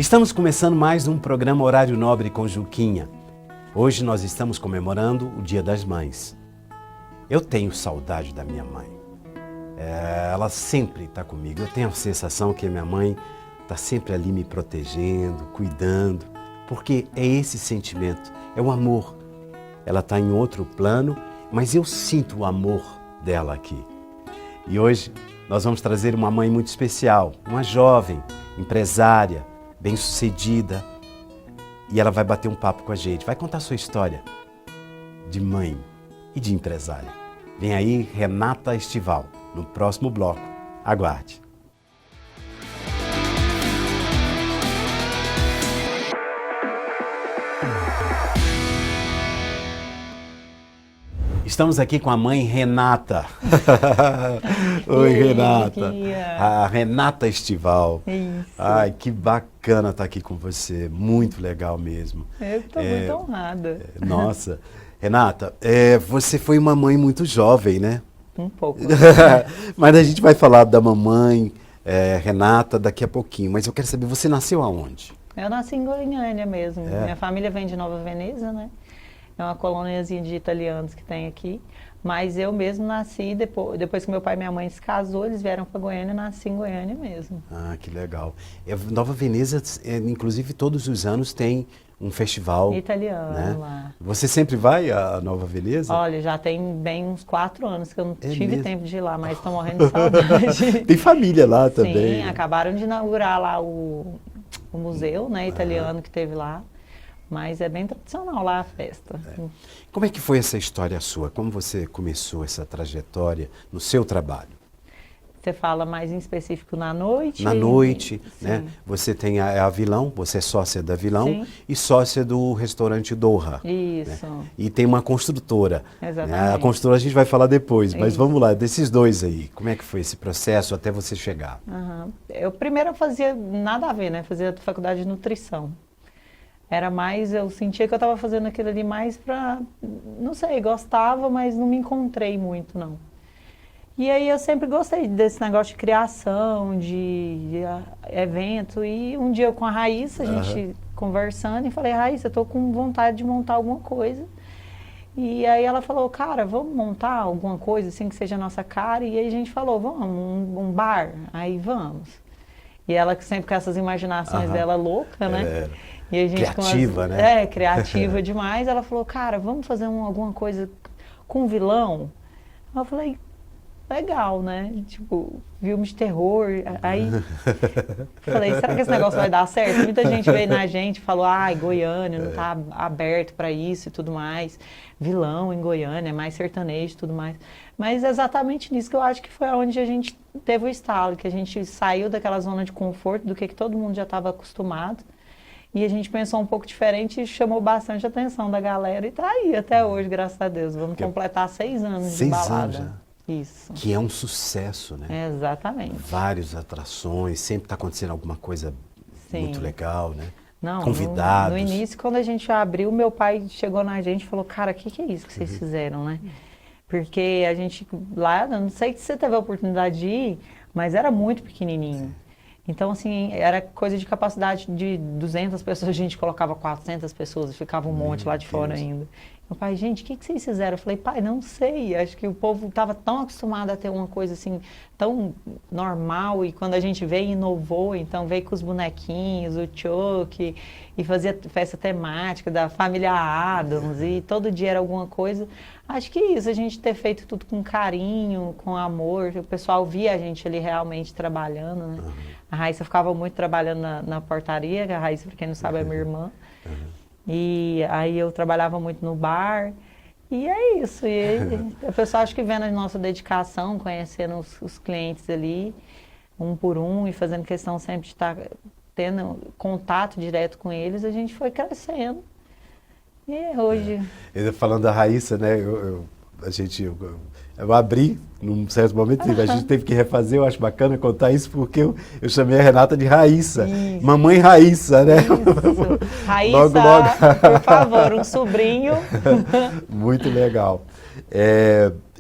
Estamos começando mais um programa Horário Nobre com Juquinha. Hoje nós estamos comemorando o Dia das Mães. Eu tenho saudade da minha mãe. Ela sempre está comigo. Eu tenho a sensação que a minha mãe está sempre ali me protegendo, cuidando, porque é esse sentimento, é o amor. Ela está em outro plano, mas eu sinto o amor dela aqui. E hoje nós vamos trazer uma mãe muito especial, uma jovem, empresária, bem-sucedida. E ela vai bater um papo com a gente, vai contar sua história de mãe e de empresária. Vem aí Renata Estival, no próximo bloco. Aguarde. Estamos aqui com a mãe Renata. Oi, Renata. A Renata Estival. Isso. Ai, que bacana estar aqui com você. Muito legal mesmo. Eu estou muito honrada. Nossa. Renata, você foi uma mãe muito jovem, né? Um pouco. Mas a gente vai falar da mamãe Renata daqui a pouquinho. Mas eu quero saber, você nasceu aonde? Eu nasci em Goiânia mesmo. Minha família vem de Nova Veneza, né? É uma colôniazinha de italianos que tem aqui. Mas eu mesmo nasci, depois que meu pai e minha mãe se casou, eles vieram para Goiânia e nasci em Goiânia mesmo. Ah, que legal. Nova Veneza, inclusive, todos os anos tem um festival Italiano, né? lá. Você sempre vai a Nova Veneza? Olha, já tem bem uns 4 anos que eu não tive mesmo? tempo de ir lá, mas estou morrendo de saudade. Tem família lá também. Sim, acabaram de inaugurar lá o museu, né, italiano que teve lá. Mas é bem tradicional lá a festa. Como é que foi essa história sua? Como você começou essa trajetória no seu trabalho? Você fala mais em específico na noite? Na noite, Sim. né? Você tem a Vilão, você é sócia da Vilão. Sim. E sócia do restaurante Doha. Isso. Né? E tem uma construtora. Exatamente. Né? A construtora a gente vai falar depois, mas Isso. vamos lá, desses dois aí, como é que foi esse processo até você chegar? Eu primeiro fazia nada a ver, né? Fazia faculdade de nutrição. Era mais, eu sentia que eu estava fazendo aquilo ali mais para, não sei, gostava, mas não me encontrei muito, não. E aí eu sempre gostei desse negócio de criação, de evento. E um dia eu com a Raíssa, a gente conversando, e falei, Raíssa, eu tô com vontade de montar alguma coisa. E aí ela falou, cara, vamos montar alguma coisa assim que seja a nossa cara? E aí a gente falou, vamos, um bar? Aí vamos. E ela sempre com essas imaginações dela louca, né? E a gente criativa, né? Criativa demais. Ela falou, cara, vamos fazer alguma coisa com vilão? Eu falei, legal, né? Tipo, filme de terror. Aí falei, será que esse negócio vai dar certo? Muita gente veio na gente e falou, ai, Goiânia não tá aberto para isso e tudo mais. Vilão em Goiânia, é mais sertanejo e tudo mais. Mas é exatamente nisso que eu acho que foi onde a gente teve o estalo, que a gente saiu daquela zona de conforto, do que todo mundo já estava acostumado. E a gente pensou um pouco diferente e chamou bastante a atenção da galera. E tá aí até hoje, graças a Deus. Vamos completar 6 anos de balada. 6 anos já. Isso. Que é um sucesso, né? Exatamente. Várias atrações, sempre está acontecendo alguma coisa muito legal, né? Não, convidados. No início, quando a gente abriu, meu pai chegou na gente e falou, cara, o que é isso que vocês fizeram, né? Porque a gente lá, não sei se você teve a oportunidade de ir, mas era muito pequenininho. Então, assim, era coisa de capacidade de 200 pessoas, a gente colocava 400 pessoas, ficava um monte lá de fora ainda. Meu pai, gente, o que vocês fizeram? Eu falei, pai, não sei, acho que o povo estava tão acostumado a ter uma coisa assim, tão normal, e quando a gente veio, inovou, então veio com os bonequinhos, o Chuck, e fazia festa temática da família Addams, e todo dia era alguma coisa. Acho que isso, a gente ter feito tudo com carinho, com amor, o pessoal via a gente ali realmente trabalhando, né? A Raíssa ficava muito trabalhando na portaria, que a Raíssa, para quem não sabe, é minha irmã. E aí eu trabalhava muito no bar. E é isso. E o pessoal acho que vendo a nossa dedicação, conhecendo os clientes ali, um por um, e fazendo questão sempre de estar tendo contato direto com eles, a gente foi crescendo. E hoje... Falando da Raíssa, né? Eu abri num certo momento, a gente teve que refazer, eu acho bacana contar isso, porque eu chamei a Renata de Raíssa. Isso. Mamãe Raíssa, né? Isso. Raíssa, logo. Por favor, um sobrinho. Muito legal.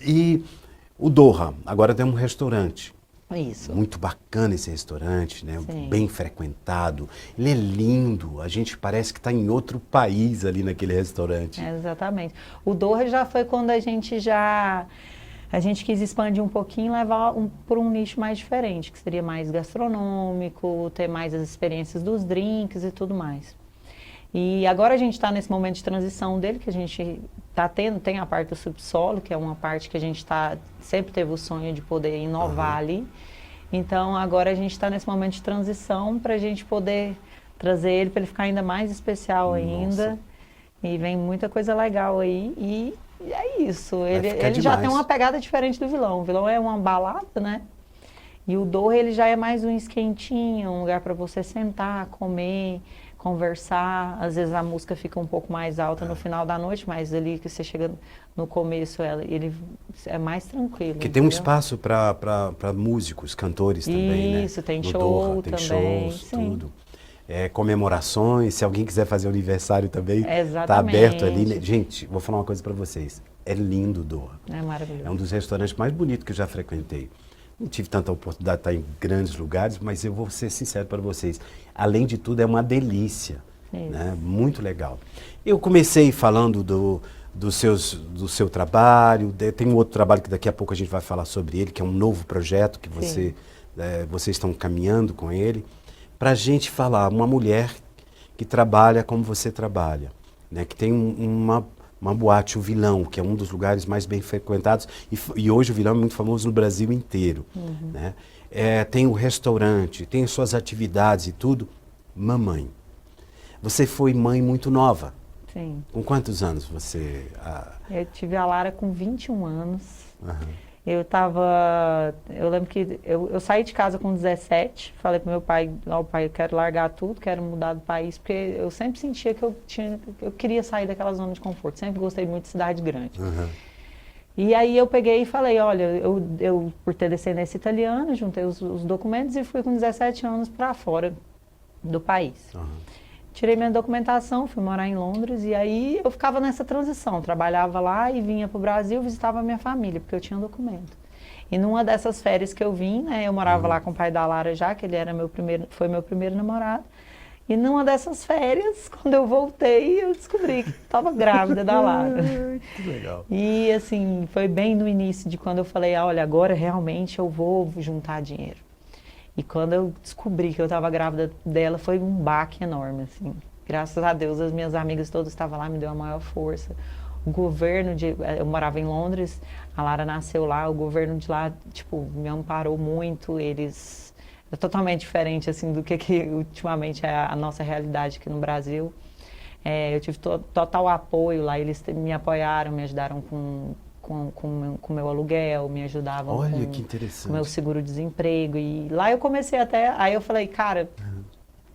E o Doha, agora tem um restaurante. Isso. Muito bacana esse restaurante, né? Sim. Bem frequentado. Ele é lindo. A gente parece que está em outro país ali naquele restaurante. Exatamente. O Doha já foi quando a gente quis expandir um pouquinho e levar por um nicho mais diferente, que seria mais gastronômico, ter mais as experiências dos drinks e tudo mais. E agora a gente está nesse momento de transição dele, que a gente está tendo, tem a parte do subsolo, que é uma parte que a gente sempre teve o sonho de poder inovar ali. Então agora a gente está nesse momento de transição para a gente poder trazer ele para ele ficar ainda mais especial ainda. E vem muita coisa legal aí. E é isso. Ele já tem uma pegada diferente do vilão. O vilão é uma balada, né? E o Doha ele já é mais um esquentinho, um lugar para você sentar, comer, conversar. Às vezes a música fica um pouco mais alta no final da noite, mas ali que você chega no começo, ele é mais tranquilo. Porque tem um espaço para músicos, cantores também, né? Isso, tem no show Doha, tem também. shows, Sim. tudo. Comemorações, se alguém quiser fazer aniversário também, Exatamente. tá aberto ali. Né? Gente, vou falar uma coisa para vocês. É lindo o Doha. É maravilhoso. É um dos restaurantes mais bonitos que eu já frequentei. Não tive tanta oportunidade de estar em grandes lugares, mas eu vou ser sincero para vocês. Além de tudo, é uma delícia. Né? Muito legal. Eu comecei falando do seu trabalho. Tem um outro trabalho que daqui a pouco a gente vai falar sobre ele, que é um novo projeto que vocês estão caminhando com ele. Para a gente falar, uma mulher que trabalha como você trabalha, né? Que tem uma boate, o Vilão, que é um dos lugares mais bem frequentados, e hoje o Vilão é muito famoso no Brasil inteiro. Né? Tem o restaurante, tem suas atividades e tudo. Mamãe, você foi mãe muito nova. Sim. Com quantos anos você... Eu tive a Lara com 21 anos. Uhum. Eu lembro que eu saí de casa com 17, falei pro meu pai, pai, eu quero largar tudo, quero mudar do país, porque eu sempre sentia que eu queria sair daquela zona de conforto, sempre gostei muito de cidade grande. Uhum. E aí eu peguei e falei, olha, eu por ter descendência italiana, juntei os documentos e fui com 17 anos para fora do país. Uhum. Tirei minha documentação, fui morar em Londres e aí eu ficava nessa transição, trabalhava lá e vinha para o Brasil, visitava a minha família, porque eu tinha documento. E numa dessas férias que eu vim, né, eu morava lá com o pai da Lara já, que ele era foi meu primeiro namorado. E numa dessas férias, quando eu voltei, eu descobri que estava grávida da Lara. Que legal. E assim, foi bem no início de quando eu falei, olha, agora realmente eu vou juntar dinheiro. E quando eu descobri que eu estava grávida dela, foi um baque enorme, assim. Graças a Deus, as minhas amigas todas estavam lá, me deu a maior força. O governo eu morava em Londres, a Lara nasceu lá, o governo de lá, tipo, me amparou muito, é totalmente diferente, assim, do que ultimamente é a nossa realidade aqui no Brasil. Eu tive total apoio lá, eles me apoiaram, me ajudaram com o meu aluguel, me ajudavam com o meu seguro-desemprego. E lá eu comecei aí eu falei, cara,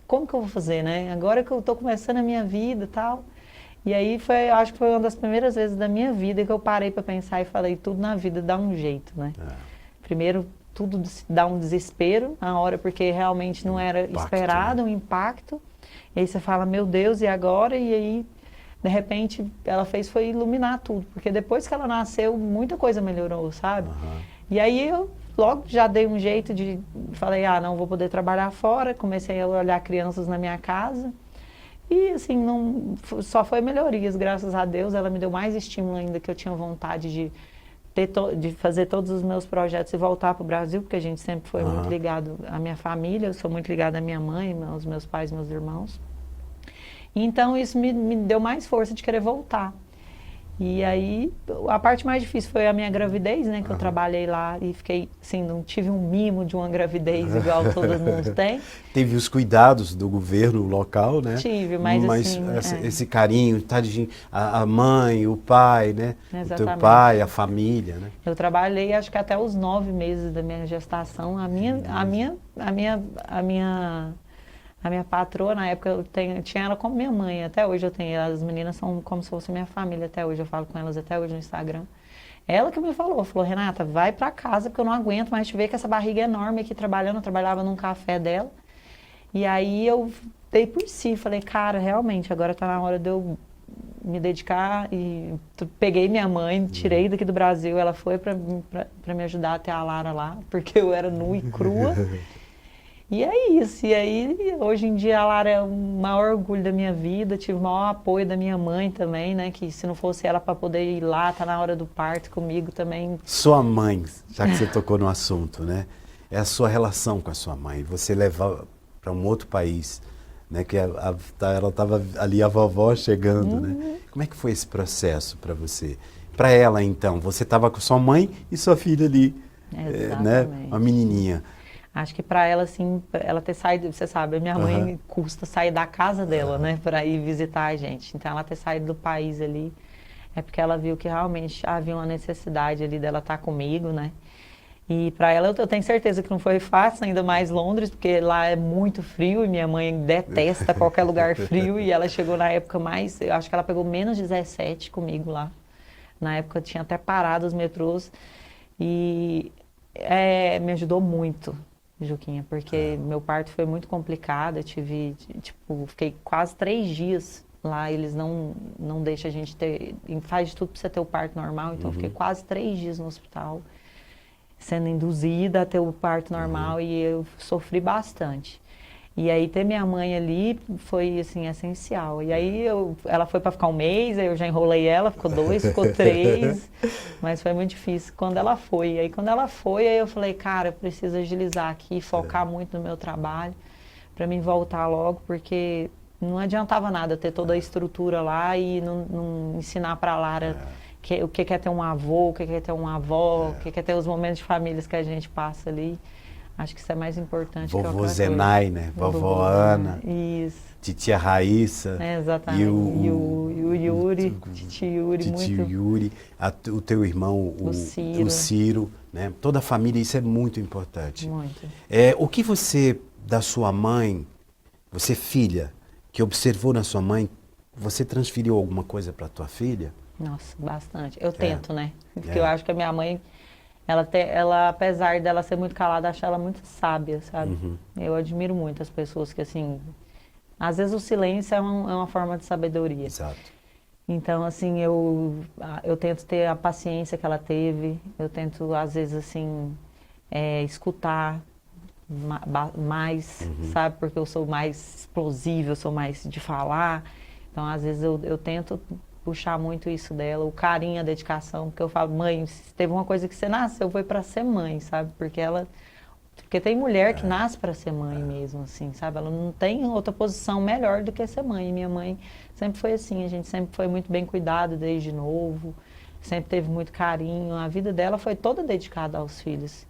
como que eu vou fazer, né? Agora que eu tô começando a minha vida e tal. E aí acho que foi uma das primeiras vezes da minha vida que eu parei para pensar e falei, tudo na vida dá um jeito, né? Primeiro, tudo dá um desespero na hora, porque realmente não era esperado, um impacto. E aí você fala, meu Deus, e agora? E aí, de repente, foi iluminar tudo. Porque depois que ela nasceu, muita coisa melhorou, sabe? E aí eu logo já dei um jeito falei, não vou poder trabalhar fora. Comecei a olhar crianças na minha casa. E assim, só foi melhorias, graças a Deus. Ela me deu mais estímulo ainda, que eu tinha vontade de fazer todos os meus projetos e voltar para o Brasil, porque a gente sempre foi muito ligado à minha família, eu sou muito ligada à minha mãe, aos meus pais, meus irmãos. Então isso me deu mais força de querer voltar. E aí, a parte mais difícil foi a minha gravidez, né? Que eu trabalhei lá e fiquei, assim, não tive um mimo de uma gravidez igual todo mundo tem. Teve os cuidados do governo local, né? Tive, mas assim... esse carinho, tadinho, a mãe, o pai, né? Exatamente. O teu pai, a família, né? Eu trabalhei, acho que até os 9 meses da minha gestação. A minha patroa, na época, eu tinha ela como minha mãe, até hoje eu tenho. As meninas são como se fosse minha família até hoje, eu falo com elas até hoje no Instagram. Ela que me falou, Renata, vai pra casa porque eu não aguento mais te ver com essa barriga enorme aqui trabalhando. Eu trabalhava num café dela. E aí eu dei por si, falei, cara, realmente, agora tá na hora de eu me dedicar e peguei minha mãe, tirei daqui do Brasil, ela foi para me ajudar a ter a Lara lá, porque eu era nua e crua. E é isso, e aí hoje em dia a Lara é o maior orgulho da minha vida, tive o maior apoio da minha mãe também, né, que se não fosse ela para poder ir lá, tá na hora do parto comigo também. Sua mãe, já que você tocou no assunto, né, é a sua relação com a sua mãe, você levar para um outro país, né, que ela estava ali, a vovó chegando, né, como é que foi esse processo para você? Para ela então, você estava com sua mãe e sua filha ali, né, uma menininha. Acho que para ela, assim, ela ter saído, você sabe, a minha mãe custa sair da casa dela, né, para ir visitar a gente. Então, ela ter saído do país ali, é porque ela viu que realmente havia uma necessidade ali dela estar comigo, né. E para ela, eu tenho certeza que não foi fácil, ainda mais Londres, porque lá é muito frio e minha mãe detesta qualquer lugar frio. E ela chegou na época mais, eu acho que ela pegou menos 17 comigo lá. Na época tinha até parado os metrôs e me ajudou muito. Juquinha, porque meu parto foi muito complicado, eu tive, tipo, fiquei quase 3 dias lá, eles não deixam a gente ter, faz de tudo pra você ter o parto normal, então eu fiquei quase 3 dias no hospital, sendo induzida a ter o parto normal e eu sofri bastante. E aí ter minha mãe ali foi, assim, essencial. E aí ela foi para ficar 1 mês, aí eu já enrolei ela, ficou 2, ficou 3, mas foi muito difícil quando ela foi. E aí quando ela foi, aí eu falei, cara, eu preciso agilizar aqui, focar muito no meu trabalho, para mim voltar logo, porque não adiantava nada eu ter toda a estrutura lá e não ensinar para a Lara o que é ter um avô, o que é ter uma avó, o que é ter os momentos de famílias que a gente passa ali. Acho que isso é mais importante. Vovô Zenai, né? Vovó Ana. Isso. Titia Raíssa. Exatamente. E o Yuri, Titi Yuri. Titio Yuri, o teu irmão, o Ciro, né? Toda a família, isso é muito importante. Muito. O que você, da sua mãe, você filha, que observou na sua mãe, você transferiu alguma coisa para a tua filha? Nossa, bastante. Eu tento, né? Porque eu acho que a minha mãe... Ela, apesar dela ser muito calada, acho ela muito sábia, sabe? Eu admiro muito as pessoas que, assim... Às vezes o silêncio é uma forma de sabedoria. Exato. Então, assim, eu tento ter a paciência que ela teve. Eu tento, às vezes, assim, escutar mais, sabe? Porque eu sou mais explosiva, eu sou mais de falar. Então, às vezes, eu tento... puxar muito isso dela, o carinho, a dedicação, porque eu falo, mãe, se teve uma coisa que você nasceu, foi para ser mãe, sabe? Porque tem mulher que nasce para ser mãe mesmo, assim, sabe? Ela não tem outra posição melhor do que ser mãe. E minha mãe sempre foi assim, a gente sempre foi muito bem cuidado desde novo, sempre teve muito carinho, a vida dela foi toda dedicada aos filhos.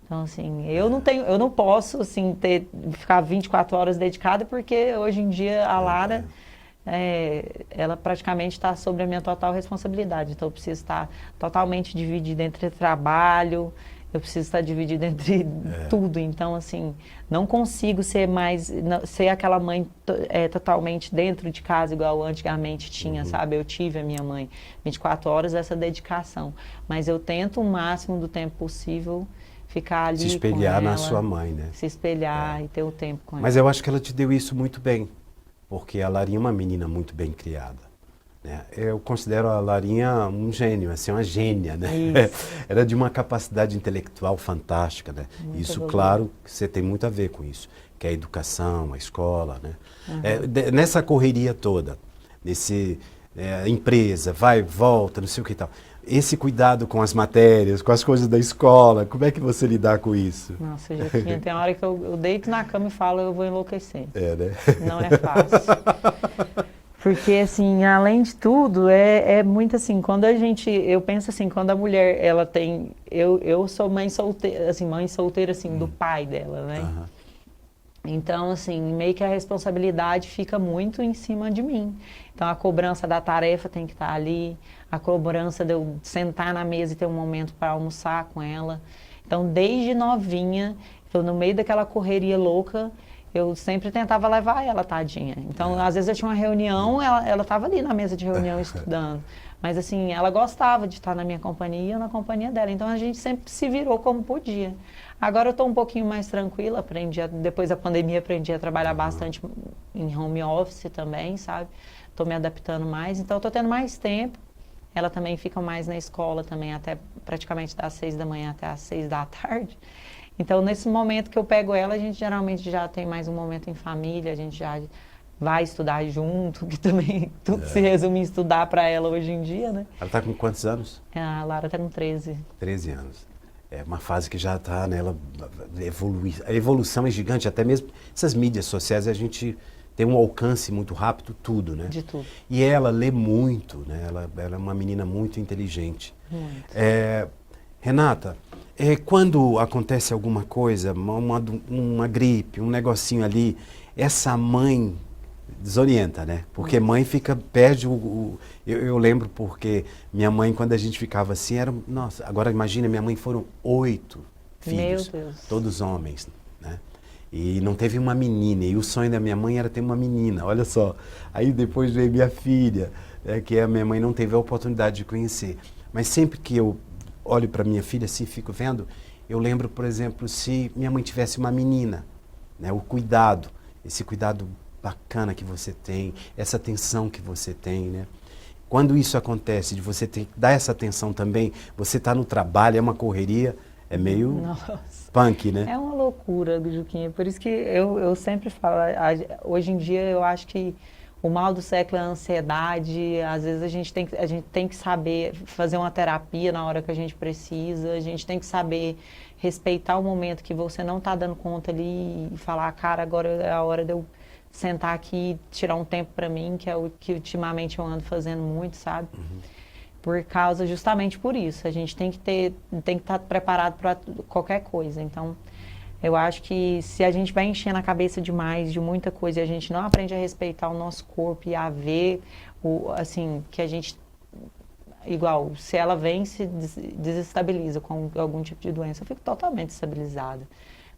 Então, assim, eu não posso, assim, ficar 24 horas dedicada, porque hoje em dia a Lara... ela praticamente está sob a minha total responsabilidade. Então, eu preciso estar totalmente dividida entre trabalho, eu preciso estar dividida entre tudo. Então, assim, não consigo ser aquela mãe totalmente dentro de casa, igual antigamente tinha, sabe? Eu tive a minha mãe 24 horas, essa dedicação. Mas eu tento o máximo do tempo possível ficar ali se espelhar com ela, na sua mãe, né? Se espelhar e ter o tempo com ela. Mas eu acho que ela te deu isso muito bem. Porque a Larinha é uma menina muito bem criada, né? Eu considero a Larinha um gênio, assim, uma gênia, né? Era de uma capacidade intelectual fantástica, né? Muito isso, evoluído. claro, que você tem muito a ver com isso, que é a educação, a escola, né? Nessa correria toda, empresa, vai, volta, não sei o que e tal. Esse cuidado com as matérias, com as coisas da escola, como é que você lidar com isso? Nossa, Jefinha, tem hora que eu deito na cama e falo, eu vou enlouquecer. Né? Não é fácil. Porque, assim, além de tudo, é muito assim, eu penso assim, quando a mulher, ela tem, eu sou mãe solteira, assim, do pai dela, né? Então, assim, meio que a responsabilidade fica muito em cima de mim. Então, a cobrança da tarefa tem que estar ali, a cobrança de eu sentar na mesa e ter um momento para almoçar com ela. Então, desde novinha, no meio daquela correria louca, eu sempre tentava levar ela, tadinha. Então, às vezes eu tinha uma reunião, ela estava ali na mesa de reunião estudando. Mas, assim, ela gostava de estar na minha companhia e eu na companhia dela. Então, a gente sempre se virou como podia. Agora eu estou um pouquinho mais tranquila, depois da pandemia aprendi a trabalhar bastante em home office também, sabe? tô me adaptando mais, então eu tô tendo mais tempo. Ela também fica mais na escola também, até praticamente das 6 da manhã até as 6 da tarde. Então, nesse momento que eu pego ela, a gente geralmente já tem mais um momento em família, a gente já vai estudar junto, que também tudo se resume em estudar para ela hoje em dia, né? Ela está com quantos anos? A Lara tá com 13. 13 anos. É uma fase que já está nela, a evolução é gigante, até mesmo essas mídias sociais a gente tem um alcance muito rápido, tudo, né? De tudo. E ela lê muito, né? Ela é uma menina muito inteligente. Muito. Renata, quando acontece alguma coisa, uma gripe, um negocinho ali, essa mãe desorienta, né? Porque mãe perde eu lembro porque minha mãe, quando a gente ficava assim, nossa, agora imagina, minha mãe foram 8 filhos, Meu Deus. todos homens, né? E não teve uma menina, e o sonho da minha mãe era ter uma menina, olha só. Aí depois veio minha filha, que a minha mãe não teve a oportunidade de conhecer. Mas sempre que eu olho para minha filha assim, fico vendo, eu lembro, por exemplo, se minha mãe tivesse uma menina, né? O cuidado, esse cuidado bacana que você tem, essa atenção que você tem, né? Quando isso acontece, de você ter que dar essa atenção também, você está no trabalho, é uma correria, é meio Nossa. punk, né? É uma loucura, Juquinha. Por isso que eu sempre falo, hoje em dia eu acho que o mal do século é a ansiedade. Às vezes a gente tem que saber fazer uma terapia na hora que a gente precisa, a gente tem que saber respeitar o momento que você não está dando conta ali e falar, cara, agora é a hora de eu sentar aqui e tirar um tempo para mim, que é o que ultimamente eu ando fazendo muito, sabe? Por causa, justamente por isso, a gente tem que estar preparado para qualquer coisa. Então, eu acho que se a gente vai enchendo a cabeça demais de muita coisa e a gente não aprende a respeitar o nosso corpo e a ver, assim, que a gente, igual, se ela vem e se desestabiliza com algum tipo de doença, eu fico totalmente desestabilizada.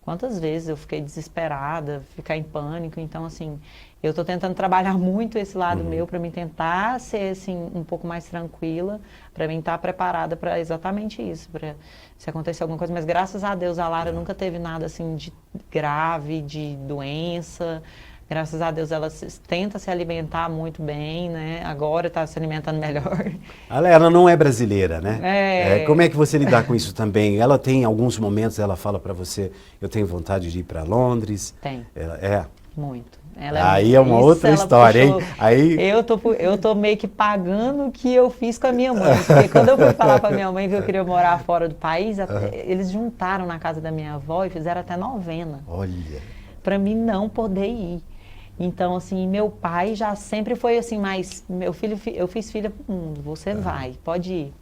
Quantas vezes eu fiquei desesperada, ficar em pânico. Então, assim, eu estou tentando trabalhar muito esse lado meu para mim tentar ser, assim, um pouco mais tranquila, para mim estar preparada para exatamente isso, para se acontecer alguma coisa. Mas graças a Deus a Lara nunca teve nada, assim, de grave, de doença. Graças a Deus ela tenta se alimentar muito bem, né? Agora está se alimentando melhor. Ela não é brasileira, né? Como é que você lidar com isso também? Ela tem alguns momentos, ela fala para você, eu tenho vontade de ir para Londres. Tem. Muito. Aí é uma outra história, hein? Aí... Eu tô meio que pagando o que eu fiz com a minha mãe. Porque quando eu fui falar para minha mãe que eu queria morar fora do país, eles juntaram na casa da minha avó e fizeram até novena. Olha. Para mim não poder ir. Então, assim, meu pai já sempre foi assim, mas meu filho, eu fiz filha pro mundo, você vai, pode ir.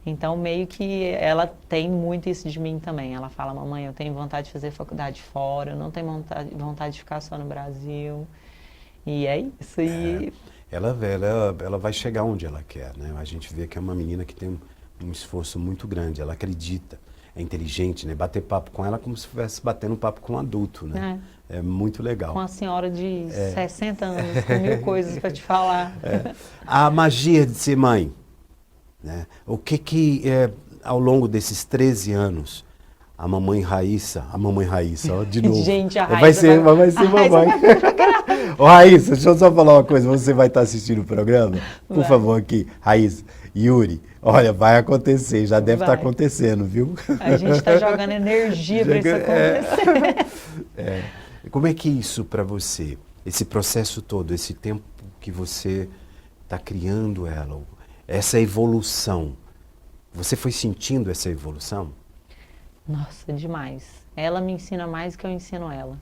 Então, meio que ela tem muito isso de mim também. Ela fala, mamãe, eu tenho vontade de fazer faculdade fora, eu não tenho vontade de ficar só no Brasil. E é isso. Ela vai chegar onde ela quer, né? A gente vê que é uma menina que tem um esforço muito grande, ela acredita, é inteligente, né? Bater papo com ela é como se estivesse batendo papo com um adulto, né? É muito legal. Com uma senhora de 60 anos, com 1000 coisas para te falar. A magia de ser mãe, né? O que ao longo desses 13 anos, a mamãe Raíssa, ó, de novo. Gente, a Raíssa vai ser mamãe. Ô Raíssa, deixa eu só falar uma coisa, você vai estar assistindo o programa? Por favor, aqui, Raíssa, Yuri, olha, vai acontecer, já deve estar acontecendo, viu? A gente está jogando energia para isso acontecer. Como é que isso para você, esse processo todo, esse tempo que você está criando ela, essa evolução, você foi sentindo essa evolução? Nossa, demais. Ela me ensina mais do que eu ensino ela.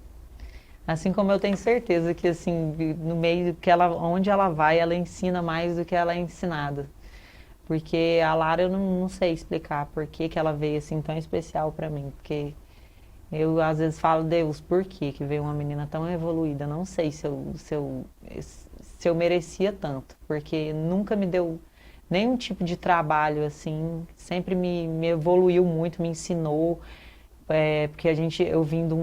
Assim como eu tenho certeza que, assim, no meio que onde ela vai, ela ensina mais do que ela é ensinada. Porque a Lara, eu não sei explicar por que ela veio assim tão especial para mim. Porque eu às vezes falo, Deus, por que veio uma menina tão evoluída? Não sei se eu merecia tanto, porque nunca me deu nenhum tipo de trabalho assim, sempre me evoluiu muito, me ensinou, porque eu vim de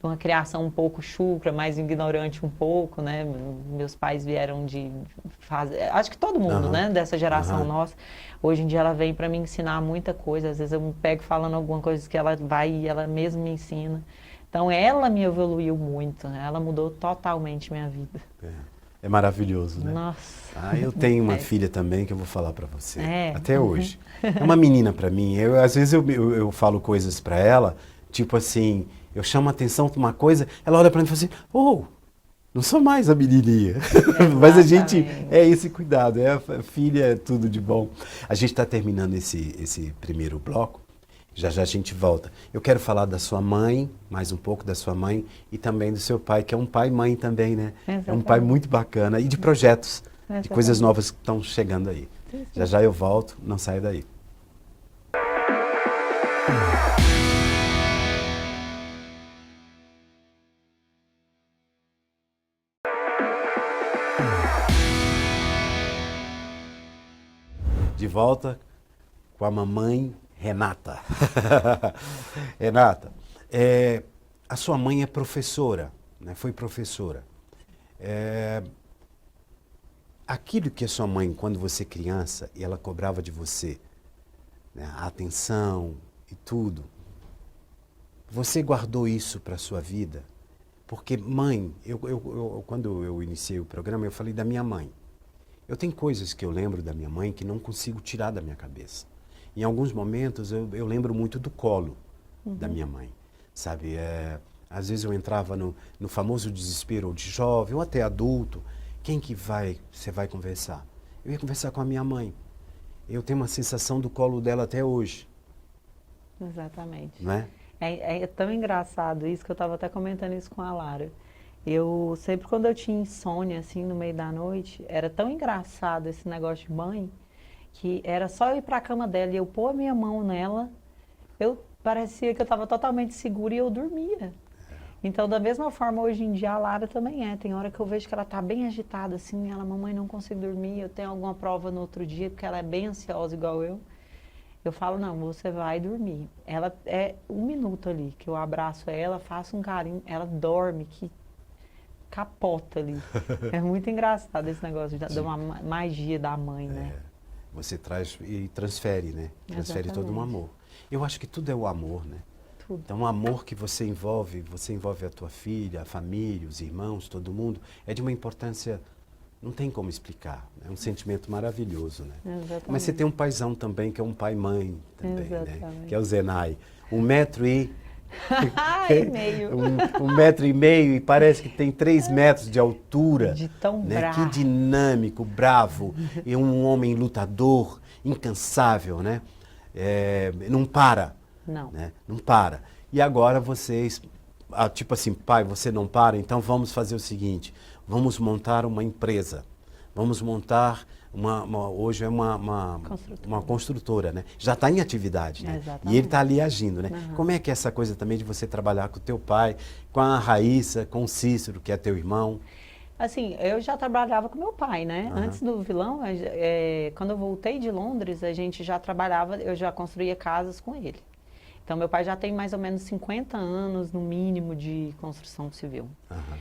uma criação um pouco chucra, mais ignorante um pouco, né? Meus pais vieram acho que todo mundo, né? Dessa geração nossa. Hoje em dia ela vem para me ensinar muita coisa. Às vezes eu me pego falando alguma coisa que ela vai e ela mesma me ensina. Então ela me evoluiu muito, né? Ela mudou totalmente minha vida. É maravilhoso, né? Nossa. Ah, eu tenho uma É. filha também que eu vou falar para você, É. até hoje. É uma menina para mim. Às vezes eu falo coisas para ela, tipo assim, eu chamo a atenção para uma coisa, ela olha para mim e fala assim, oh, não sou mais a menininha. Mas a gente, Exatamente. é esse cuidado, a filha é tudo de bom. A gente está terminando esse primeiro bloco, já já a gente volta. Eu quero falar da sua mãe, mais um pouco da sua mãe, e também do seu pai, que é um pai-mãe também, né? É um pai Exatamente. muito bacana, e de projetos, de coisas Exatamente. novas que estão chegando aí. Sim, Já sim. já eu volto, não saia daí. De volta com a mamãe Renata. Renata, a sua mãe é professora, né? Foi professora. Aquilo que a sua mãe, quando você criança, e ela cobrava de você, né, a atenção e tudo, você guardou isso para a sua vida? Porque mãe, quando eu iniciei o programa, eu falei da minha mãe. Eu tenho coisas que eu lembro da minha mãe que não consigo tirar da minha cabeça. Em alguns momentos eu lembro muito do colo da minha mãe, sabe? Às vezes eu entrava no famoso desespero de jovem ou até adulto. Quem que você vai conversar? Eu ia conversar com a minha mãe. Eu tenho uma sensação do colo dela até hoje, Exatamente. não é? É tão engraçado isso que eu estava até comentando isso com a Lara. Eu sempre quando eu tinha insônia, assim, no meio da noite, era tão engraçado esse negócio de mãe, que era só eu ir para a cama dela e eu pôr a minha mão nela, eu parecia que eu estava totalmente segura e eu dormia. Então, da mesma forma, hoje em dia, a Lara também é. Tem hora que eu vejo que ela tá bem agitada, assim, ela, mamãe, não consigo dormir, eu tenho alguma prova no outro dia, porque ela é bem ansiosa, igual eu. Eu falo, não, você vai dormir. Ela é um minuto ali, que eu abraço ela, faço um carinho, ela dorme, que capota ali. É muito engraçado esse negócio de uma magia da mãe, né? Você traz e transfere, né? Transfere todo um Exatamente. amor. Eu acho que tudo é o amor, né? Tudo. Então, o amor que você envolve a tua filha, a família, os irmãos, todo mundo, é de uma importância, não tem como explicar. É um sentimento maravilhoso, né? Exatamente. Mas você tem um paizão também, que é um pai-mãe também, né? Exatamente. Que é o Zenai. 1,5 Ai, meio. um metro e meio e parece que tem 3 metros de altura. De tão né? bravo. Que dinâmico, bravo. E um homem lutador, incansável, né? Não para. Não. Né? Não para. E agora vocês, tipo assim, pai, você não para, então vamos fazer o seguinte, vamos montar uma empresa. Vamos montar hoje é uma construtora, né? Já está em atividade, né? Exatamente. E ele está ali agindo, né? Uhum. Como é que é essa coisa também de você trabalhar com o teu pai, com a Raíssa, com o Cícero, que é teu irmão? Assim, eu já trabalhava com meu pai, né? Aham. Antes do vilão, quando eu voltei de Londres, a gente já trabalhava, eu já construía casas com ele. Então, meu pai já tem mais ou menos 50 anos, no mínimo, de construção civil. Aham.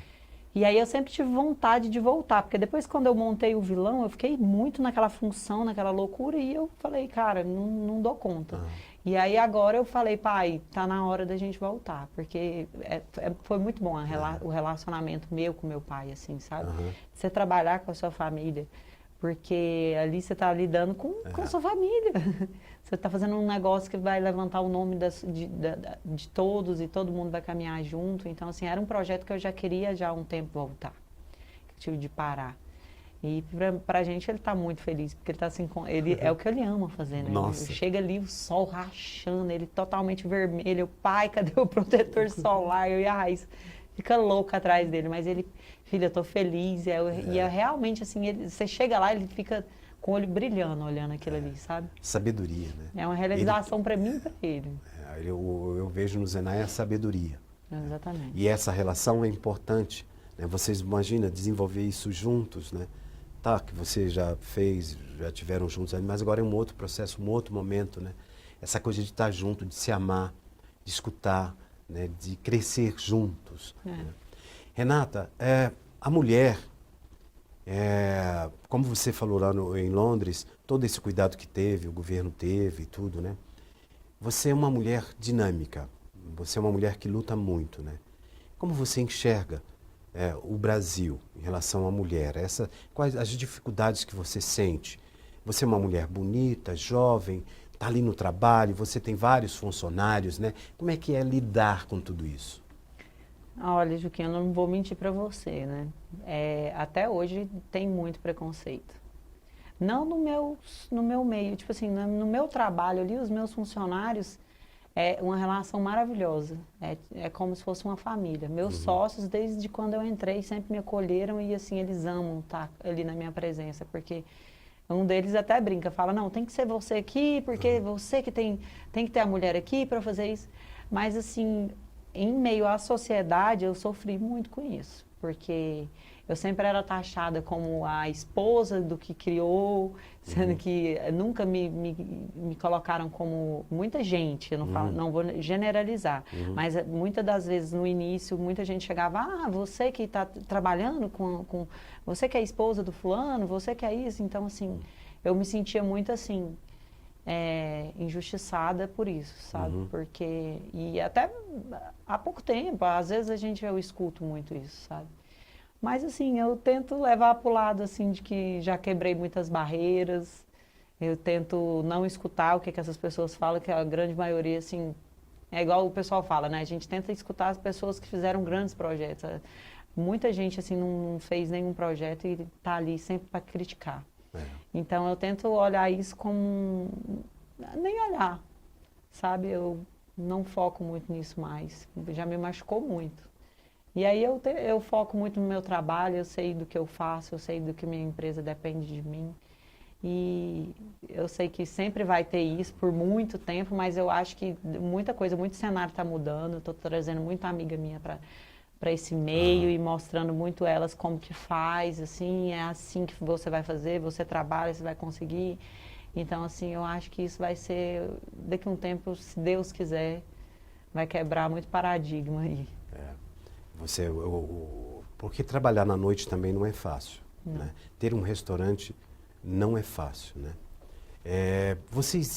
E aí eu sempre tive vontade de voltar, porque depois quando eu montei o vilão, eu fiquei muito naquela função, naquela loucura, e eu falei, cara, não dou conta. Aham. E aí agora eu falei, pai, tá na hora da gente voltar, porque foi muito bom o relacionamento meu com meu pai, assim, sabe? Aham. Você trabalhar com a sua família, porque ali você tá lidando com a sua família. Você tá fazendo um negócio que vai levantar o nome de todos e todo mundo vai caminhar junto. Então, assim, era um projeto que eu já queria já há um tempo voltar. Que eu tive de parar. E pra gente ele tá muito feliz, porque ele tá assim, é o que ele ama fazer, né? Nossa. Chega ali o sol rachando, ele totalmente vermelho. Eu, pai, cadê o protetor solar? Eu e a Raíssa fica louca atrás dele, mas ele, filha, eu tô feliz. E é realmente assim, você chega lá, ele fica com o olho brilhando, olhando aquilo ali, sabe? Sabedoria, né? É uma realização para mim e para ele. Eu vejo no Zenai a sabedoria. Exatamente. E essa relação é importante. Né? Vocês imaginam desenvolver isso juntos, né? Tá, que você já fez, já tiveram juntos, mas agora é um outro processo, um outro momento, né? Essa coisa de estar junto, de se amar, de escutar, né? De crescer juntos. Né? Renata, a mulher, como você falou lá em Londres, todo esse cuidado que teve, o governo teve e tudo, né? Você é uma mulher dinâmica, você é uma mulher que luta muito, né? Como você enxerga o Brasil em relação à mulher? Quais as dificuldades que você sente? Você é uma mulher bonita, jovem, está ali no trabalho, você tem vários funcionários, né? Como é que é lidar com tudo isso? Olha, Juquinha, eu não vou mentir para você, né? Até hoje tem muito preconceito. Não no meu meio, tipo assim, no meu trabalho ali, os meus funcionários, é uma relação maravilhosa. É como se fosse uma família. Meus sócios, desde quando eu entrei, sempre me acolheram e assim, eles amam estar ali na minha presença, porque um deles até brinca, fala, não, tem que ser você aqui, porque você que tem que ter a mulher aqui para fazer isso. Mas assim, em meio à sociedade, eu sofri muito com isso, porque eu sempre era taxada como a esposa do que criou, sendo que nunca me colocaram como muita gente, eu não vou generalizar, mas muitas das vezes no início, muita gente chegava, você que está trabalhando com, você que é esposa do fulano, você que é isso, então assim, eu me sentia muito assim, injustiçada por isso, sabe? Porque, e até há pouco tempo, às vezes eu escuto muito isso, sabe? Mas assim, eu tento levar para o lado assim, de que já quebrei muitas barreiras, eu tento não escutar o que essas pessoas falam, que a grande maioria, assim, é igual o pessoal fala, né? A gente tenta escutar as pessoas que fizeram grandes projetos. Muita gente, assim, não fez nenhum projeto e está ali sempre para criticar. Então, eu tento olhar isso como... nem olhar, sabe? Eu não foco muito nisso mais. Já me machucou muito. E aí eu foco muito no meu trabalho, eu sei do que eu faço, eu sei do que minha empresa depende de mim. E eu sei que sempre vai ter isso por muito tempo, mas eu acho que muita coisa, muito cenário está mudando. Estou trazendo muita amiga minha para esse meio e mostrando muito elas como que faz, assim, é assim que você vai fazer, você trabalha, você vai conseguir. Então, assim, eu acho que isso vai ser, daqui a um tempo, se Deus quiser, vai quebrar muito paradigma aí. Porque trabalhar na noite também não é fácil, né? Ter um restaurante não é fácil, né?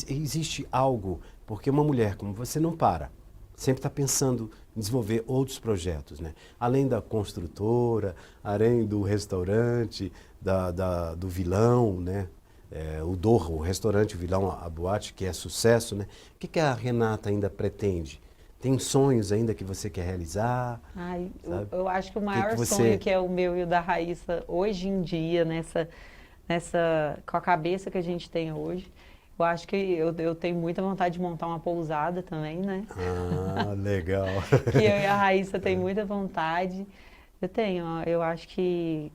Existe algo, porque uma mulher como você não para, sempre está pensando em desenvolver outros projetos, né? Além da construtora, além do restaurante, do vilão, né? O restaurante, o vilão, a boate, que é sucesso, né? O que a Renata ainda pretende? Tem sonhos ainda que você quer realizar? Eu acho que o maior sonho que é o meu e o da Raíssa hoje em dia, com a cabeça que a gente tem hoje, eu acho que eu tenho muita vontade de montar uma pousada também, né? Legal. Que eu e a Raíssa tem muita vontade. Eu acho que,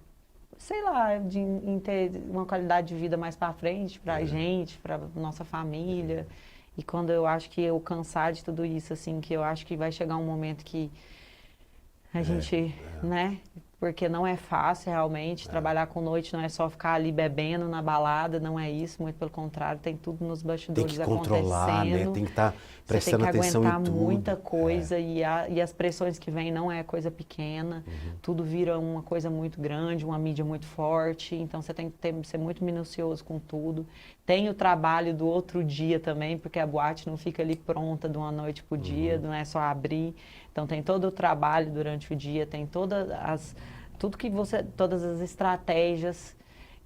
sei lá, em ter uma qualidade de vida mais para frente, pra gente, pra nossa família. E quando eu acho que eu cansar de tudo isso, assim, que eu acho que vai chegar um momento que a gente, né? Porque não é fácil realmente, trabalhar com noite não é só ficar ali bebendo na balada, não é isso, muito pelo contrário, tem tudo nos bastidores acontecendo. Tem que controlar, né? Tem que estar prestando atenção em tudo. Você tem que aguentar muita coisa e as pressões que vêm não é coisa pequena, tudo vira uma coisa muito grande, uma mídia muito forte, então você tem que ser muito minucioso com tudo. Tem o trabalho do outro dia também, porque a boate não fica ali pronta de uma noite para o dia, não é só abrir. Então tem todo o trabalho durante o dia, tem todas as estratégias.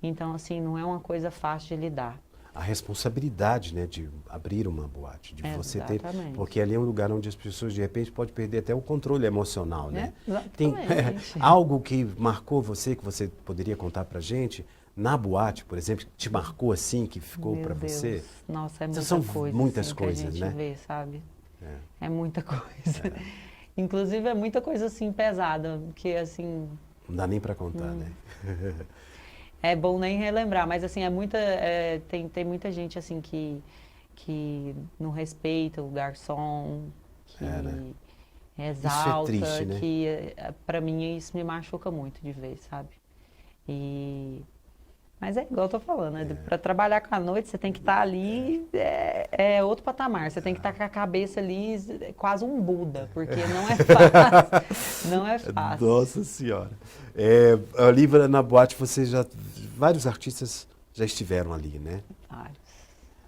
Então, assim, não é uma coisa fácil de lidar. A responsabilidade, né, de abrir uma boate, de você ter, porque ali é um lugar onde as pessoas de repente podem perder até o controle emocional, né? Tem algo que marcou você, que você poderia contar pra gente? Na boate, por exemplo, te marcou assim, que ficou para você? Nossa, é muita São coisa. Muitas assim, coisas, que a gente né? vê, sabe? É muita coisa. Inclusive, é muita coisa, assim, pesada, que, assim... Não dá nem para contar, né? É bom nem relembrar, mas, assim, tem muita gente, assim, que não respeita o garçom, que exalta, isso é triste, né? que, para mim, isso me machuca muito de ver, sabe? Mas é igual eu tô falando, né? Para trabalhar com a noite, você tem que estar ali, é outro patamar. Você tem que estar com a cabeça ali, quase um Buda, porque não é fácil. Não é fácil. Nossa Senhora. Ali na boate, vários artistas já estiveram ali, né? Vários.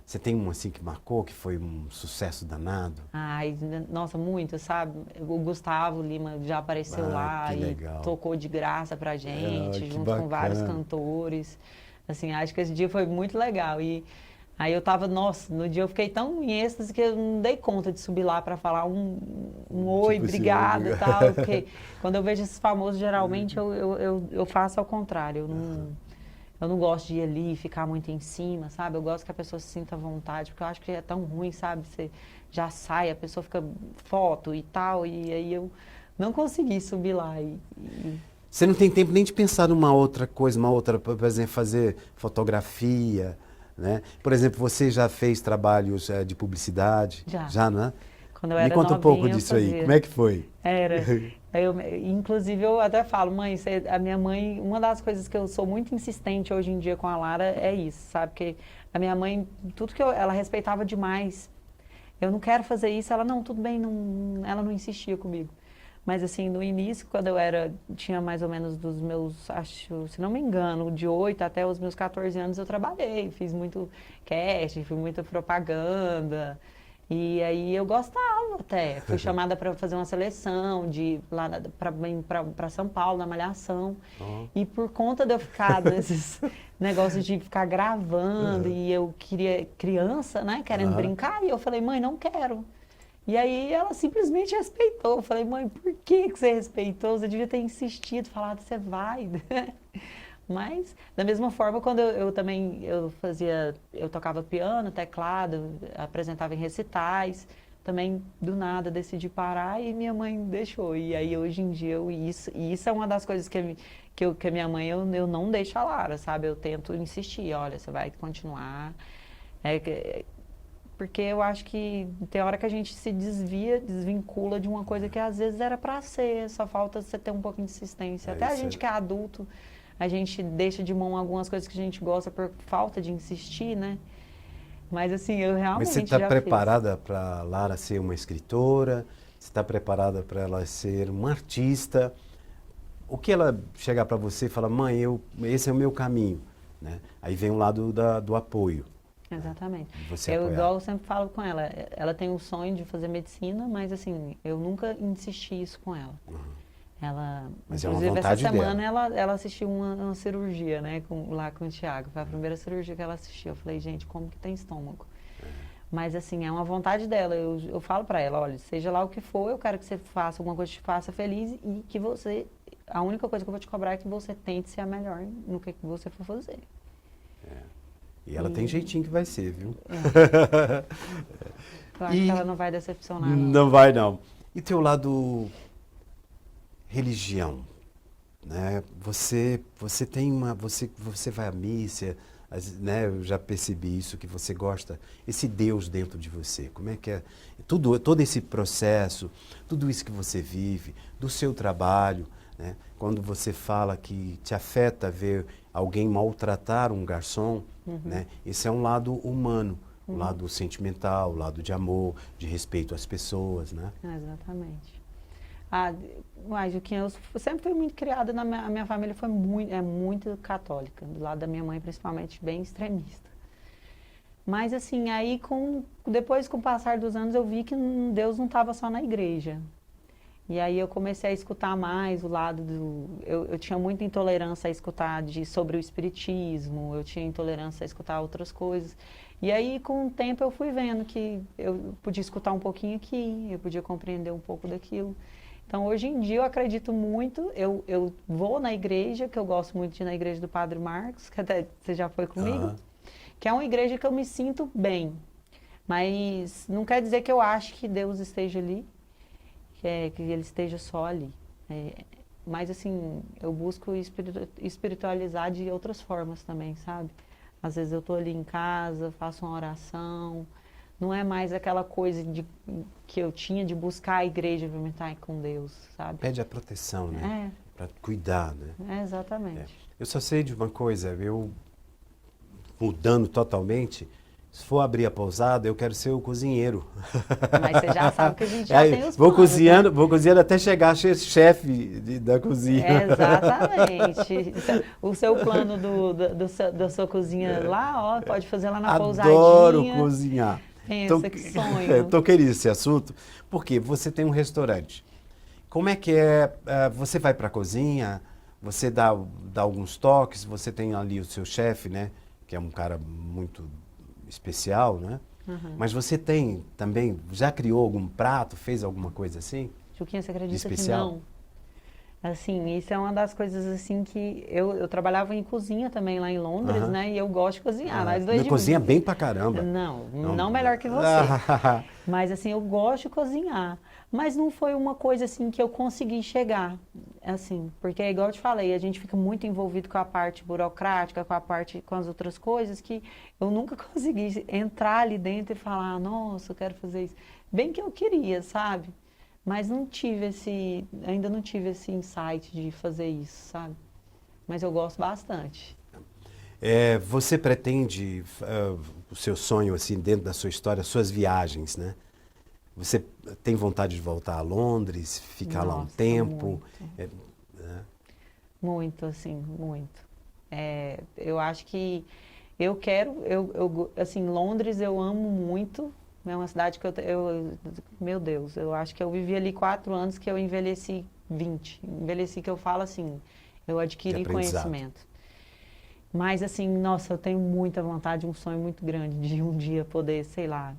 Você tem um assim que marcou, que foi um sucesso danado? Ai, nossa, muito, sabe? O Gustavo Lima já apareceu lá que e legal. tocou de graça pra gente, Que junto com vários bacana. cantores. Assim, acho que esse dia foi muito legal. E aí eu tava, nossa, no dia eu fiquei tão em êxtase que eu não dei conta de subir lá pra falar um oi, Tipo assim, obrigada e tal. Porque quando eu vejo esses famosos, geralmente eu faço ao contrário. Eu não gosto de ir ali e ficar muito em cima, sabe? Eu gosto que a pessoa se sinta à vontade, porque eu acho que é tão ruim, sabe? Você já sai, a pessoa fica foto e tal, e aí eu não consegui subir lá. Você não tem tempo nem de pensar numa outra coisa, uma outra, por exemplo, fazer fotografia, né? Por exemplo, você já fez trabalhos de publicidade? Já. Já, não é? Quando eu Me era conta um pouco novinha, eu disso aí. fazia. Como é que foi? Era. Inclusive, eu até falo, mãe, a minha mãe, uma das coisas que eu sou muito insistente hoje em dia com a Lara é isso, sabe? Porque a minha mãe, tudo que ela respeitava demais. Eu não quero fazer isso, ela, não, tudo bem, não, ela não insistia comigo. Mas assim, no início, quando tinha mais ou menos dos meus, acho, se não me engano, de 8 até os meus 14 anos eu trabalhei, fiz muito casting, fiz muita propaganda. E aí eu gostava até. Fui chamada para fazer uma seleção para São Paulo, na Malhação. Oh. E por conta de eu ficar nesses negócios de ficar gravando, e eu queria criança, né, querendo brincar, e eu falei, mãe, não quero. E aí ela simplesmente respeitou. Eu falei, mãe, por que você respeitou? Você devia ter insistido, falado, você vai. Mas, da mesma forma, quando eu tocava piano, teclado, apresentava em recitais, também do nada decidi parar e minha mãe deixou. E aí hoje em dia, isso é uma das coisas que a minha mãe, eu não deixo a Lara, sabe? Eu tento insistir, olha, você vai continuar. Porque eu acho que tem hora que a gente se desvincula de uma coisa que às vezes era pra ser, só falta você ter um pouquinho de insistência. Até a gente que é adulto, a gente deixa de mão algumas coisas que a gente gosta por falta de insistir, né? Mas assim, eu realmente Mas você está já preparada para Lara ser uma escritora? Você está preparada para ela ser uma artista? O que ela chegar para você e falar, mãe, esse é o meu caminho, né? Aí vem o lado do apoio. Exatamente. Você Eu, apoiar. igual eu sempre falo com ela, ela tem um sonho de fazer medicina, mas assim, eu nunca insisti isso com ela. Mas é uma Inclusive, vontade essa semana dela. ela assistiu uma cirurgia, né, lá com o Thiago. Foi a primeira cirurgia que ela assistiu. Eu falei, gente, como que tem estômago? Mas assim, é uma vontade dela. Eu falo pra ela, olha, seja lá o que for, eu quero que você faça alguma coisa que te faça feliz e que a única coisa que eu vou te cobrar é que você tente ser a melhor no que você for fazer. E ela tem jeitinho que vai ser, viu? Eu acho que ela não vai decepcionar, não. Não vai, não. E teu lado religião, né? Você tem você vai à missa, né? Eu já percebi isso, que você gosta, esse Deus dentro de você. Como é que é? Todo esse processo, tudo isso que você vive, do seu trabalho, né? Quando você fala que te afeta ver alguém maltratar um garçom, né? Esse é um lado humano, um lado sentimental, um lado de amor, de respeito às pessoas, né? Exatamente. Juquinha, eu sempre fui muito criada, a minha família foi muito católica, do lado da minha mãe principalmente, bem extremista. Mas assim, aí depois com o passar dos anos eu vi que Deus não estava só na igreja. E aí eu comecei a escutar mais o lado eu tinha muita intolerância a escutar sobre o espiritismo, eu tinha intolerância a escutar outras coisas. E aí com o tempo eu fui vendo que eu podia escutar um pouquinho aqui, eu podia compreender um pouco daquilo. Então hoje em dia eu acredito muito, eu vou na igreja, que eu gosto muito de ir na igreja do Padre Marcos, que até você já foi comigo, que é uma igreja que eu me sinto bem. Mas não quer dizer que eu acho que Deus esteja ali, que ele esteja só ali. Mas assim, eu busco espiritualizar de outras formas também, sabe? Às vezes eu estou ali em casa, faço uma oração. Não é mais aquela coisa que eu tinha de buscar a igreja para me estar com Deus, sabe? Pede a proteção, né? Para cuidar, né? Exatamente. Eu só sei de uma coisa, eu mudando totalmente, se for abrir a pousada, eu quero ser o cozinheiro. Mas você já sabe que a gente já Aí, tem os vou planos, cozinhando, né? vou cozinhando até chegar a ser chefe da cozinha. Exatamente. O seu plano da sua cozinha lá, ó, pode fazer lá na Adoro pousadinha. cozinhar. Pensa que sonho. Eu toquei nesse assunto porque você tem um restaurante. Como é que é? Você vai para a cozinha, você dá alguns toques, você tem ali o seu chefe, né? Que é um cara muito especial, né? Uhum. Mas você tem também, já criou algum prato, fez alguma coisa assim? Juquinha, você De acredita que especial? não? Assim, isso é uma das coisas assim que eu trabalhava em cozinha também lá em Londres, Aham. né? E eu gosto de cozinhar. Ah, Nós dois cozinha bem pra caramba. não melhor que você. Mas assim, eu gosto de cozinhar. Mas não foi uma coisa assim que eu consegui chegar, assim, porque é igual eu te falei, a gente fica muito envolvido com a parte burocrática, com as outras coisas que eu nunca consegui entrar ali dentro e falar, nossa, eu quero fazer isso. Bem que eu queria, sabe? Mas ainda não tive esse insight de fazer isso, sabe? Mas eu gosto bastante. Você pretende o seu sonho assim dentro da sua história, suas viagens, né? Você tem vontade de voltar a Londres, ficar lá um Nossa, tempo? muito. Muito, assim, muito. Eu acho que eu quero, assim, Londres eu amo muito. É uma cidade que meu Deus, eu acho que eu vivi ali 4 anos que eu envelheci 20. Envelheci que eu falo assim, eu adquiri conhecimento. Mas assim, nossa, eu tenho muita vontade, um sonho muito grande de um dia poder, sei lá,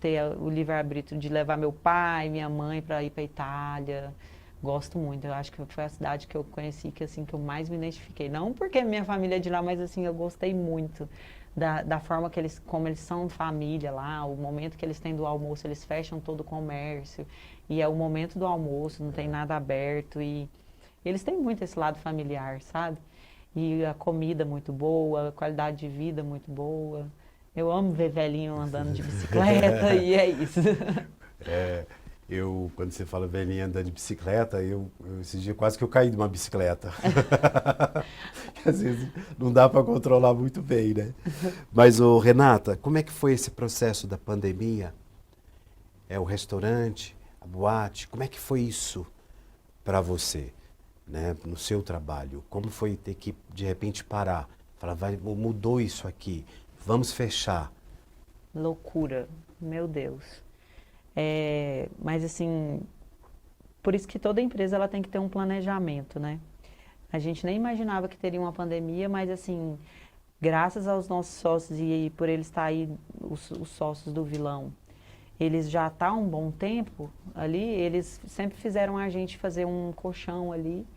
ter o livre-arbítrio de levar meu pai, minha mãe para ir para Itália. Gosto muito. Eu acho que foi a cidade que eu conheci que assim que eu mais me identifiquei. Não porque minha família é de lá, mas assim eu gostei muito da forma como eles são família lá. O momento que eles têm do almoço, eles fecham todo o comércio e é o momento do almoço, não tem nada aberto e eles têm muito esse lado familiar, sabe? E a comida muito boa, a qualidade de vida muito boa. Eu amo ver velhinho andando de bicicleta e é isso. Quando você fala velhinha andando de bicicleta, esses dias quase que eu caí de uma bicicleta. Às vezes não dá para controlar muito bem, né? Mas, Renata, como é que foi esse processo da pandemia? O restaurante, a boate, como é que foi isso para você, né? No seu trabalho? Como foi ter que, de repente, parar? Falar, mudou isso aqui, vamos fechar. Loucura, meu Deus. Mas assim, por isso que toda empresa ela tem que ter um planejamento, né? A gente nem imaginava que teria uma pandemia, mas assim, graças aos nossos sócios e por eles estar aí, os sócios do Vilão, eles já estão há um bom tempo ali, eles sempre fizeram a gente fazer um colchão ali,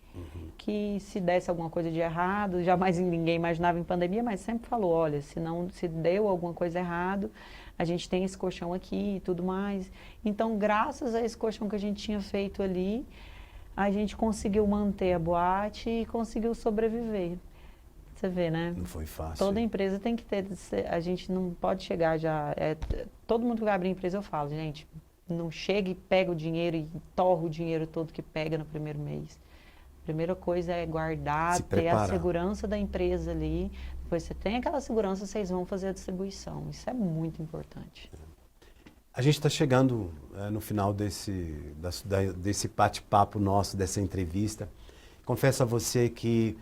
que se desse alguma coisa de errado, jamais ninguém imaginava em pandemia, mas sempre falou, olha, se deu alguma coisa errado, a gente tem esse colchão aqui e tudo mais. Então, graças a esse colchão que a gente tinha feito ali, a gente conseguiu manter a boate e conseguiu sobreviver. Você vê, né? Não foi fácil. Toda empresa tem que ter, a gente não pode chegar já, todo mundo que vai abrir empresa eu falo, gente, não chega e pega o dinheiro e torra o dinheiro todo que pega no primeiro mês. A primeira coisa é guardar, ter a segurança da empresa ali. Depois você tem aquela segurança, vocês vão fazer a distribuição. Isso é muito importante. A gente está chegando no final desse bate-papo nosso, dessa entrevista. Confesso a você que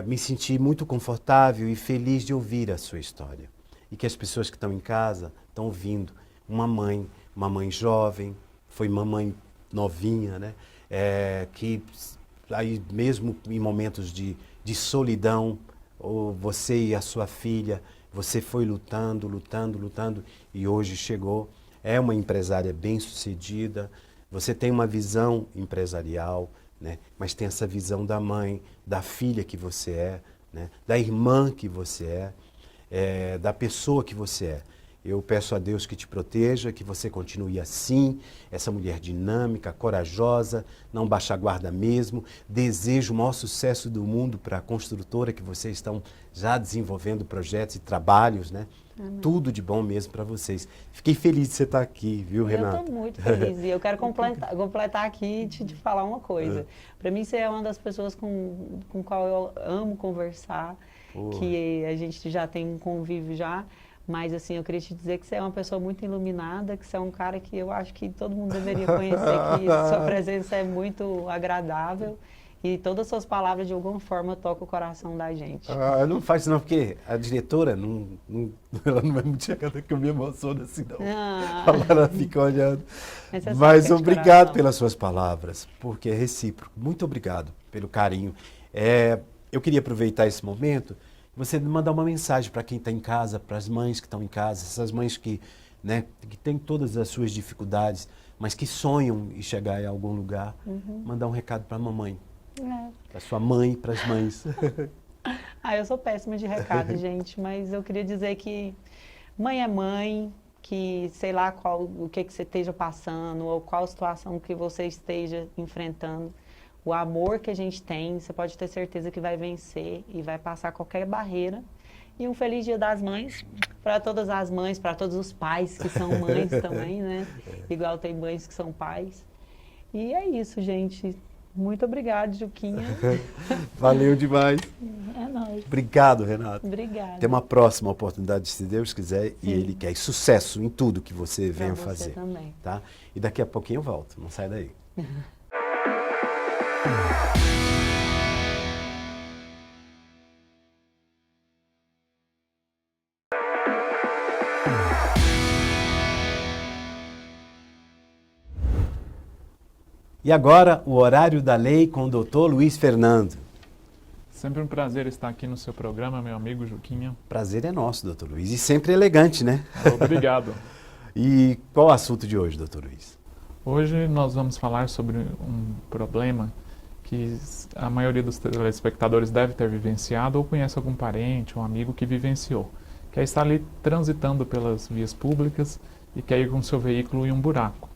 me senti muito confortável e feliz de ouvir a sua história. E que as pessoas que estão em casa estão ouvindo. Uma mãe jovem, foi mamãe novinha, né? Que aí mesmo em momentos de solidão, ou você e a sua filha, você foi lutando e hoje chegou. É uma empresária bem-sucedida, você tem uma visão empresarial, né? Mas tem essa visão da mãe, da filha que você é, né? Da irmã que você da pessoa que você é. Eu peço a Deus que te proteja, que você continue assim, essa mulher dinâmica, corajosa, não baixa a guarda mesmo. Desejo o maior sucesso do mundo para a construtora, que vocês estão já desenvolvendo projetos e trabalhos, né? Amém. Tudo de bom mesmo para vocês. Fiquei feliz de você estar aqui, viu, Renata? Eu estou muito feliz e eu quero completar aqui e te falar uma coisa. Para mim, você é uma das pessoas com qual eu amo conversar, que a gente já tem um convívio já. Mas assim, eu queria te dizer que você é uma pessoa muito iluminada, que você é um cara que eu acho que todo mundo deveria conhecer, que sua presença é muito agradável e todas as suas palavras de alguma forma tocam o coração da gente. Não faz isso não, porque a diretora, ela não é muito chegada que eu me emociono assim não. Ela fica olhando. Mas obrigado pelas suas palavras, porque é recíproco. Muito obrigado pelo carinho. Eu queria aproveitar esse momento, você mandar uma mensagem para quem está em casa, para as mães que estão em casa, essas mães que, né, que têm todas as suas dificuldades, mas que sonham em chegar em algum lugar, mandar um recado para a mamãe, para sua mãe, para as mães. Eu sou péssima de recado, gente, mas eu queria dizer que mãe é mãe, que sei lá o que você esteja passando ou qual situação que você esteja enfrentando. O amor que a gente tem, você pode ter certeza que vai vencer e vai passar qualquer barreira. E um feliz Dia das Mães para todas as mães, para todos os pais que são mães também, né? Igual tem mães que são pais. E é isso, gente. Muito obrigada, Juquinha. Valeu demais. É nóis. Obrigado, Renato. Obrigada. Tem uma próxima oportunidade, se Deus quiser, e Ele quer. E sucesso em tudo que você venha você fazer. Também. Tá? E daqui a pouquinho eu volto. Não sai daí. E agora, o horário da lei com o doutor Luiz Fernando. Sempre um prazer estar aqui no seu programa, meu amigo Juquinha. Prazer é nosso, doutor Luiz. E sempre elegante, né? Obrigado. E qual o assunto de hoje, doutor Luiz? Hoje nós vamos falar sobre um problema que a maioria dos telespectadores deve ter vivenciado ou conhece algum parente ou amigo que vivenciou, que é estar ali transitando pelas vias públicas e quer ir com seu veículo em um buraco.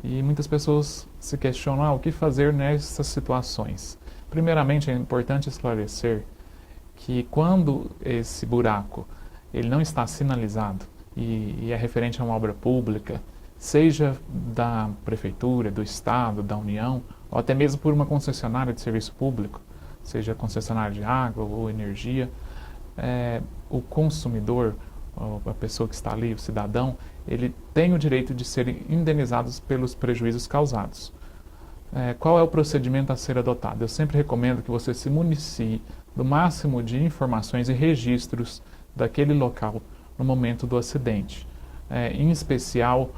E muitas pessoas se questionam o que fazer nessas situações. Primeiramente, é importante esclarecer que quando esse buraco ele não está sinalizado e é referente a uma obra pública, seja da prefeitura, do estado, da União, ou até mesmo por uma concessionária de serviço público, seja concessionária de água ou energia, o consumidor, a pessoa que está ali, o cidadão, ele tem o direito de ser indenizados pelos prejuízos causados. Qual é o procedimento a ser adotado? Eu sempre recomendo que você se municie do máximo de informações e registros daquele local no momento do acidente. Em especial,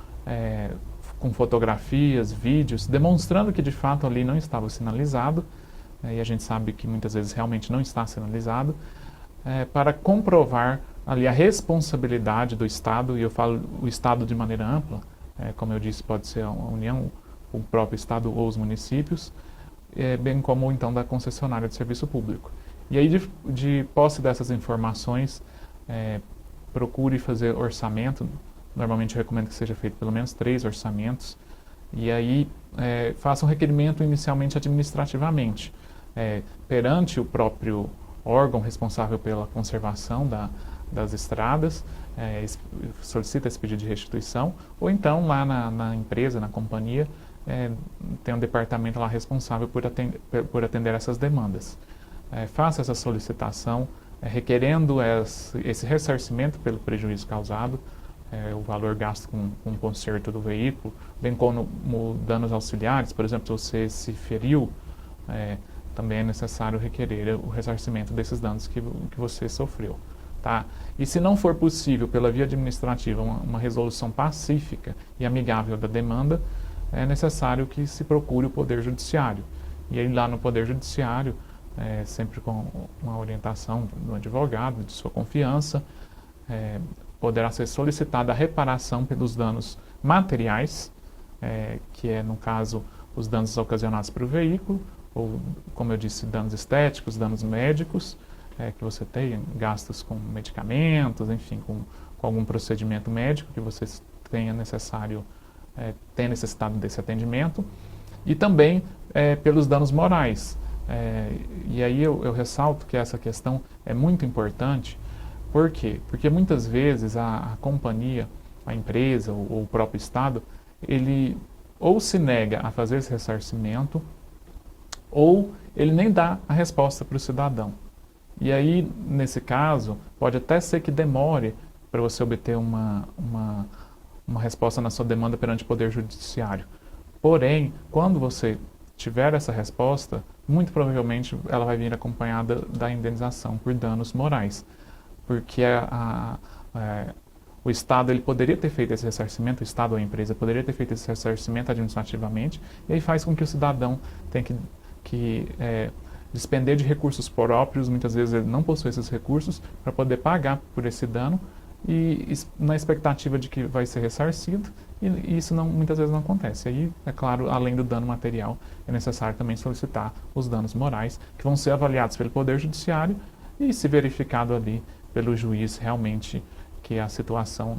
com fotografias, vídeos, demonstrando que de fato ali não estava sinalizado, e a gente sabe que muitas vezes realmente não está sinalizado, para comprovar ali a responsabilidade do Estado, e eu falo o Estado de maneira ampla, como eu disse, pode ser a União, o próprio Estado ou os municípios, bem como então da concessionária de serviço público. E aí, de posse dessas informações, procure fazer orçamento. Normalmente eu recomendo que seja feito pelo menos 3 orçamentos, e aí faça um requerimento inicialmente administrativamente, perante o próprio órgão responsável pela conservação das estradas, solicita esse pedido de restituição, ou então lá na empresa, na companhia, tem um departamento lá responsável por atender essas demandas. Faça essa solicitação, requerendo esse ressarcimento pelo prejuízo causado, o valor gasto com o conserto do veículo, bem como danos auxiliares, por exemplo, se você se feriu, também é necessário requerer o ressarcimento desses danos que você sofreu. Tá? E se não for possível, pela via administrativa, uma resolução pacífica e amigável da demanda, é necessário que se procure o Poder Judiciário. E aí lá no Poder Judiciário, sempre com uma orientação do advogado, de sua confiança, poderá ser solicitada a reparação pelos danos materiais, que é, no caso, os danos ocasionados pelo veículo, ou, como eu disse, danos estéticos, danos médicos, que você tenha, gastos com medicamentos, enfim, com algum procedimento médico que você tenha necessitado desse atendimento, e também pelos danos morais. E aí eu ressalto que essa questão é muito importante. Por quê? Porque muitas vezes a companhia, a empresa ou o próprio Estado, ele ou se nega a fazer esse ressarcimento, ou ele nem dá a resposta para o cidadão. E aí, nesse caso, pode até ser que demore para você obter uma resposta na sua demanda perante o Poder Judiciário. Porém, quando você tiver essa resposta, muito provavelmente ela vai vir acompanhada da indenização por danos morais, porque o Estado ele poderia ter feito esse ressarcimento, o Estado ou a empresa poderia ter feito esse ressarcimento administrativamente, e aí faz com que o cidadão tenha que despender de recursos próprios, muitas vezes ele não possui esses recursos para poder pagar por esse dano, e na expectativa de que vai ser ressarcido, e isso muitas vezes não acontece. Aí, é claro, além do dano material, é necessário também solicitar os danos morais, que vão ser avaliados pelo Poder Judiciário, e se verificado ali pelo juiz realmente que a situação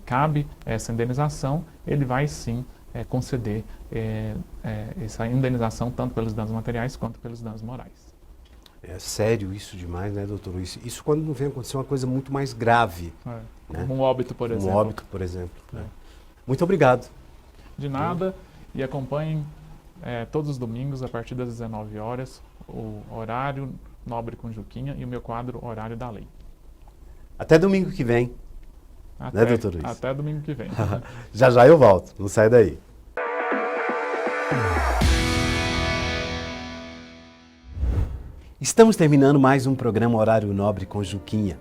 cabe essa indenização, ele vai sim conceder essa indenização tanto pelos danos materiais quanto pelos danos morais. É sério isso demais, né, doutor Luiz? Isso quando não vem acontecer uma coisa muito mais grave. Né? Né? Um óbito, por exemplo. Um óbito, por exemplo. Né? Muito obrigado. De nada, e acompanhem todos os domingos, a partir das 19 horas, o Horário Nobre com Juquinha e o meu quadro Horário da Lei. Até domingo que vem. Né, doutor Luiz? Até domingo que vem. Já já eu volto, não sai daí. Estamos terminando mais um programa Horário Nobre com Juquinha.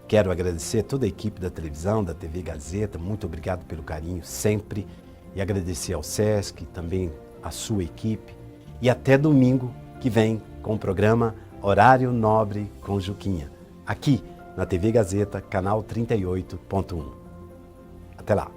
Quero agradecer a toda a equipe da televisão, da TV Gazeta, muito obrigado pelo carinho sempre, e agradecer ao Sesc, também a sua equipe, e até domingo que vem com o programa Horário Nobre com Juquinha, aqui na TV Gazeta, canal 38.1. Até lá!